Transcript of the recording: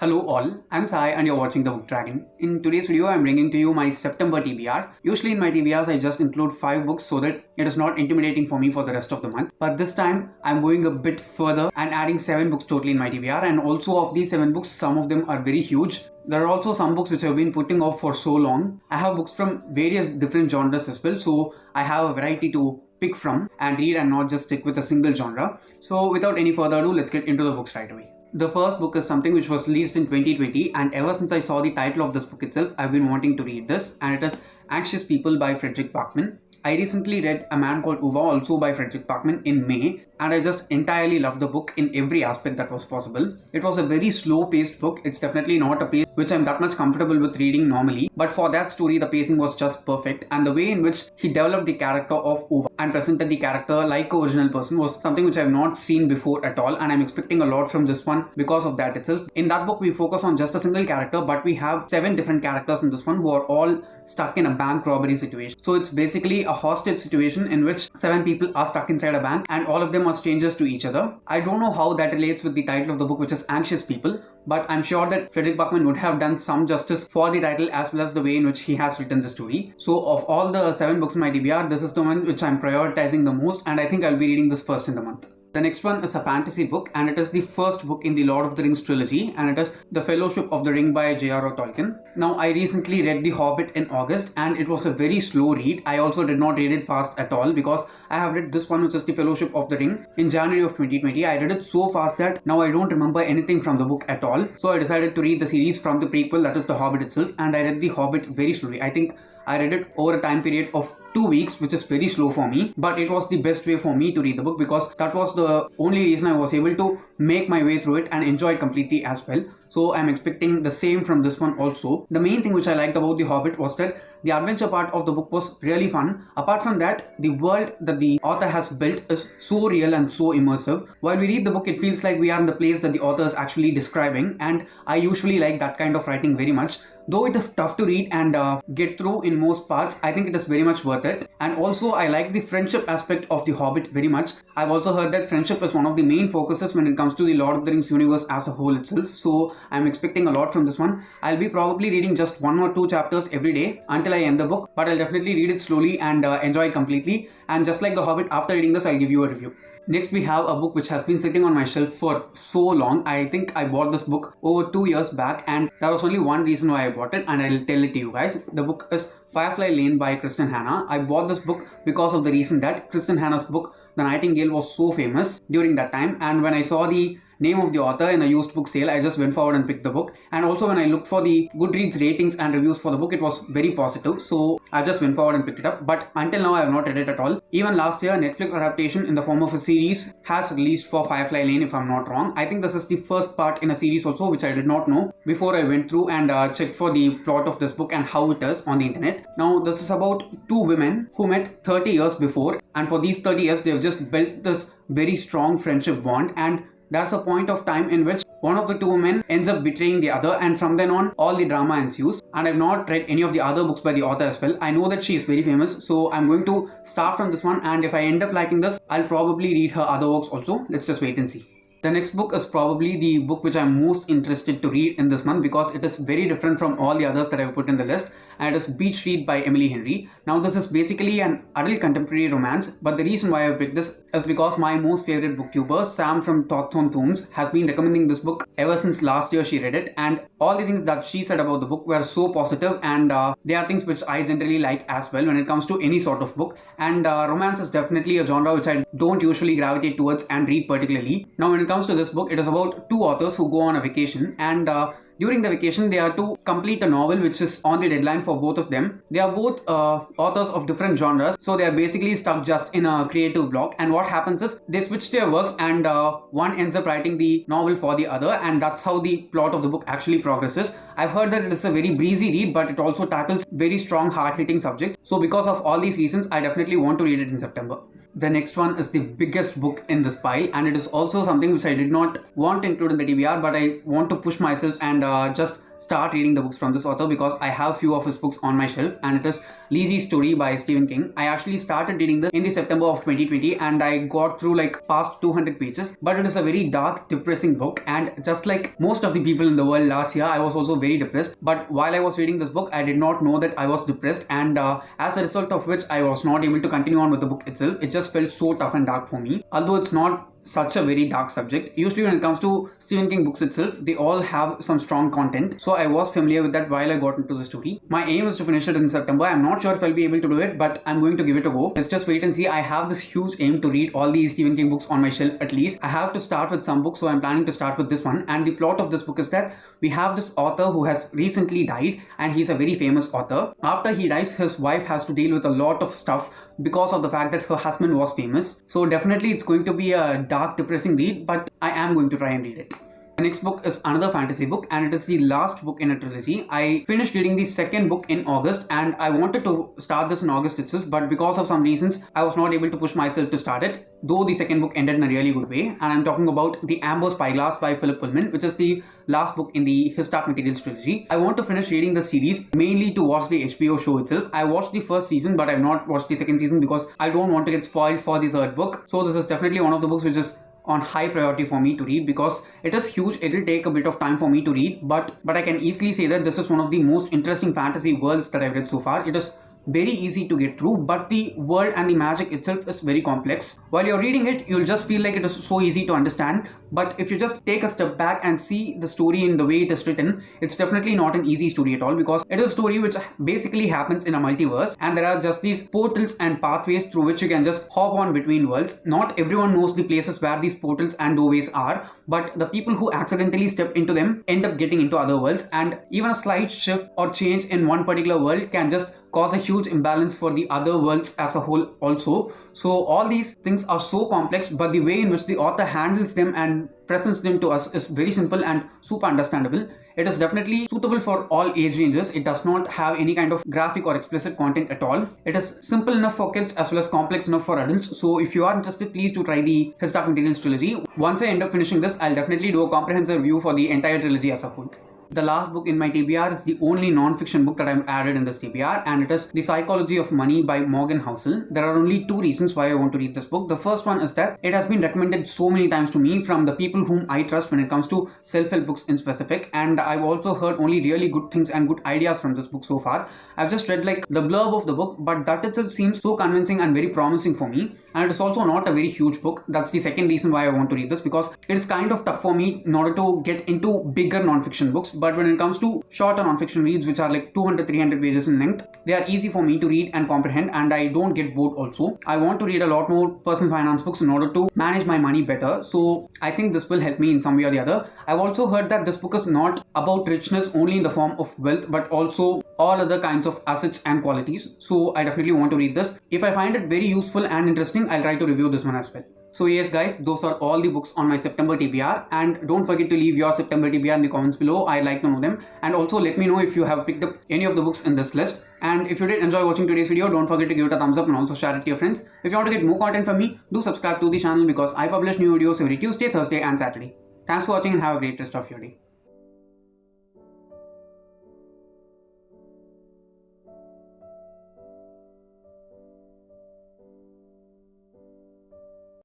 Hello all, I'm Sai and you're watching The Book Dragon. In today's video, I'm bringing to you my September TBR. Usually in my TBRs, I just include 5 books so that it is not intimidating for me for the rest of the month. But this time, I'm going a bit further and adding 7 books totally in my TBR. And also of these 7 books, some of them are very huge. There are also some books which I've been putting off for so long. I have books from various different genres as well, so I have a variety to pick from and read and not just stick with a single genre. So without any further ado, let's get into the books right away. The first book is something which was released in 2020, and ever since I saw the title of this book itself, I've been wanting to read this, and it is Anxious People by Fredrik Backman. I recently read A Man Called Uva, also by Fredrik Backman, in May, and I just entirely loved the book in every aspect that was possible. It was a very slow-paced book. It's definitely not a pace which I'm that much comfortable with reading normally, but for that story, the pacing was just perfect, and the way in which he developed the character of Uva and presented the character like an original person was something which I've not seen before at all, and I'm expecting a lot from this one because of that itself. In that book, we focus on just a single character, but we have 7 different characters in this one who are all stuck in a bank robbery situation. So it's basically a hostage situation in which 7 people are stuck inside a bank and all of them are strangers to each other. I don't know how that relates with the title of the book, which is Anxious People, but I'm sure that Fredrik Backman would have done some justice for the title as well as the way in which he has written the story. So of all the 7 books in my TBR, this is the one which I'm prioritizing the most, and I think I'll be reading this first in the month. The next one is a fantasy book, and it is the first book in the Lord of the Rings trilogy, and it is The Fellowship of the Ring by J.R.R. Tolkien. Now, I recently read The Hobbit in August, and it was a very slow read. I also did not read it fast at all because I have read this one, which is The Fellowship of the Ring, in January of 2020. I read it so fast that now I don't remember anything from the book at all. So I decided to read the series from the prequel, that is The Hobbit itself, and I read The Hobbit very slowly. I think I read it over a time period of 2 weeks, which is very slow for me, but it was the best way for me to read the book because that was the only reason I was able to make my way through it and enjoy it completely as well. So I'm expecting the same from this one also. The main thing which I liked about The Hobbit was that the adventure part of the book was really fun. Apart from that, the world that the author has built is so real and so immersive. While we read the book, it feels like we are in the place that the author is actually describing, and I usually like that kind of writing very much. Though it is tough to read and get through in most parts, I think it is very much worth it. And also, I like the friendship aspect of The Hobbit very much. I've also heard that friendship is one of the main focuses when it comes to the Lord of the Rings universe as a whole itself. So I'm expecting a lot from this one. I'll be probably reading just 1 or 2 chapters every day until I end the book, but I'll definitely read it slowly and enjoy it completely. And just like The Hobbit, after reading this, I'll give you a review. Next, we have a book which has been sitting on my shelf for so long. I think I bought this book over 2 years back, and there was only one reason why I bought it, and I'll tell it to you guys. The book is Firefly Lane by Kristin Hannah. I bought this book because of the reason that Kristin Hannah's book, The Nightingale, was so famous during that time, and when I saw the name of the author in a used book sale, I just went forward and picked the book. And also when I looked for the Goodreads ratings and reviews for the book, it was very positive, so I just went forward and picked it up. But until now, I have not read it at all. Even last year, Netflix adaptation in the form of a series has released for Firefly Lane, if I'm not wrong. I think this is the first part in a series also, which I did not know before I went through and checked for the plot of this book and how it is on the internet. Now, this is about 2 women who met 30 years before, and for these 30 years, they've just built this very strong friendship bond, and there's a point of time in which one of the 2 women ends up betraying the other, and from then on, all the drama ensues. And I've not read any of the other books by the author as well. I know that she is very famous, so I'm going to start from this one, and if I end up liking this, I'll probably read her other works also. Let's just wait and see. The next book is probably the book which I'm most interested to read in this month because it is very different from all the others that I've put in the list, and it is Beach Read by Emily Henry. Now, this is basically an adult contemporary romance, but the reason why I picked this is because my most favorite booktuber, Sam from Thoughts on Tombs, has been recommending this book ever since last year she read it, and all the things that she said about the book were so positive, and they are things which I generally like as well when it comes to any sort of book. And romance is definitely a genre which I don't usually gravitate towards and read particularly. Now, when it comes to this book, it is about 2 authors who go on a vacation, and during the vacation, they are to complete a novel which is on the deadline for both of them. They are both authors of different genres, so they are basically stuck just in a creative block. And what happens is they switch their works, and one ends up writing the novel for the other, and that's how the plot of the book actually progresses. I've heard that it is a very breezy read, but it also tackles very strong, hard-hitting subjects. So because of all these reasons, I definitely want to read it in September. The next one is the biggest book in this pile, and it is also something which I did not want to include in the TBR, but I want to push myself and just start reading the books from this author because I have few of his books on my shelf, and it is LISEY'S Story by Stephen King. I actually started reading this in the September of 2020 and I got through like past 200 pages, but it is a very dark, depressing book, and just like most of the people in the world last year, I was also very depressed. But while I was reading this book, I did not know that I was depressed, and as a result of which I was not able to continue on with the book itself. It just felt so tough and dark for me, although it's not such a very dark subject. Usually when it comes to Stephen King books itself, they all have some strong content, so I was familiar with that while I got into the story. My aim is to finish it in September. I'm not sure if I'll be able to do it, but I'm going to give it a go. Let's just wait and see. I have this huge aim to read all these Stephen King books on my shelf at least. I have to start with some books, so I'm planning to start with this one. And the plot of this book is that we have this author who has recently died, and he's a very famous author. After he dies, his wife has to deal with a lot of stuff because of the fact that her husband was famous. So definitely it's going to be a dark, depressing read, but I am going to try and read it. The next book is another fantasy book, and it is the last book in a trilogy. I finished reading the second book in August, and I wanted to start this in August itself, but because of some reasons I was not able to push myself to start it, though the second book ended in a really good way. And I'm talking about The Amber Spyglass by Pullman, which is the last book in the His Dark Materials trilogy. I want to finish reading the series mainly to watch the HBO show itself. I watched the first season, but I've not watched the second season because I don't want to get spoiled for the third book. So this is definitely one of the books which is on high priority for me to read because it is huge. It will take a bit of time for me to read, but I can easily say that this is one of the most interesting fantasy worlds that I've read so far. It is very easy to get through, but the world and the magic itself is very complex. While you're reading it, you'll just feel like it is so easy to understand, but if you just take a step back and see the story in the way it is written, it's definitely not an easy story at all, because it is a story which basically happens in a multiverse, and there are just these portals and pathways through which you can just hop on between worlds. Not everyone knows the places where these portals and doorways are, but the people who accidentally step into them end up getting into other worlds, and even a slight shift or change in one particular world can just cause a huge imbalance for the other worlds as a whole also. So all these things are so complex, but the way in which the author handles them and presents them to us is very simple and super understandable. It is definitely suitable for all age ranges. It does not have any kind of graphic or explicit content at all. It is simple enough for kids as well as complex enough for adults. So if you are interested, please do try the His Dark Materials trilogy. Once I end up finishing this, I'll definitely do a comprehensive review for the entire trilogy as a whole. The last book in my TBR is the only non-fiction book that I've added in this TBR, and it is The Psychology of Money by Morgan Housel. There are only two reasons why I want to read this book. The first one is that it has been recommended so many times to me from the people whom I trust when it comes to self-help books in specific, and I've also heard only really good things and good ideas from this book so far. I've just read like the blurb of the book, but that itself seems so convincing and very promising for me, and it is also not a very huge book. That's the second reason why I want to read this, because it is kind of tough for me in order to get into bigger non-fiction books. But when it comes to shorter non-fiction reads which are like 200-300 pages in length, they are easy for me to read and comprehend, and I don't get bored also. I want to read a lot more personal finance books in order to manage my money better, so I think this will help me in some way or the other. I've also heard that this book is not about richness only in the form of wealth, but also all other kinds of assets and qualities. So I definitely want to read this. If I find it very useful and interesting, I'll try to review this one as well. So yes guys, those are all the books on my September TBR, and don't forget to leave your September TBR in the comments below. I'd like to know them, and also let me know if you have picked up any of the books in this list. And if you did enjoy watching today's video, don't forget to give it a thumbs up and also share it to your friends. If you want to get more content from me, do subscribe to the channel because I publish new videos every Tuesday, Thursday and Saturday. Thanks for watching and have a great rest of your day.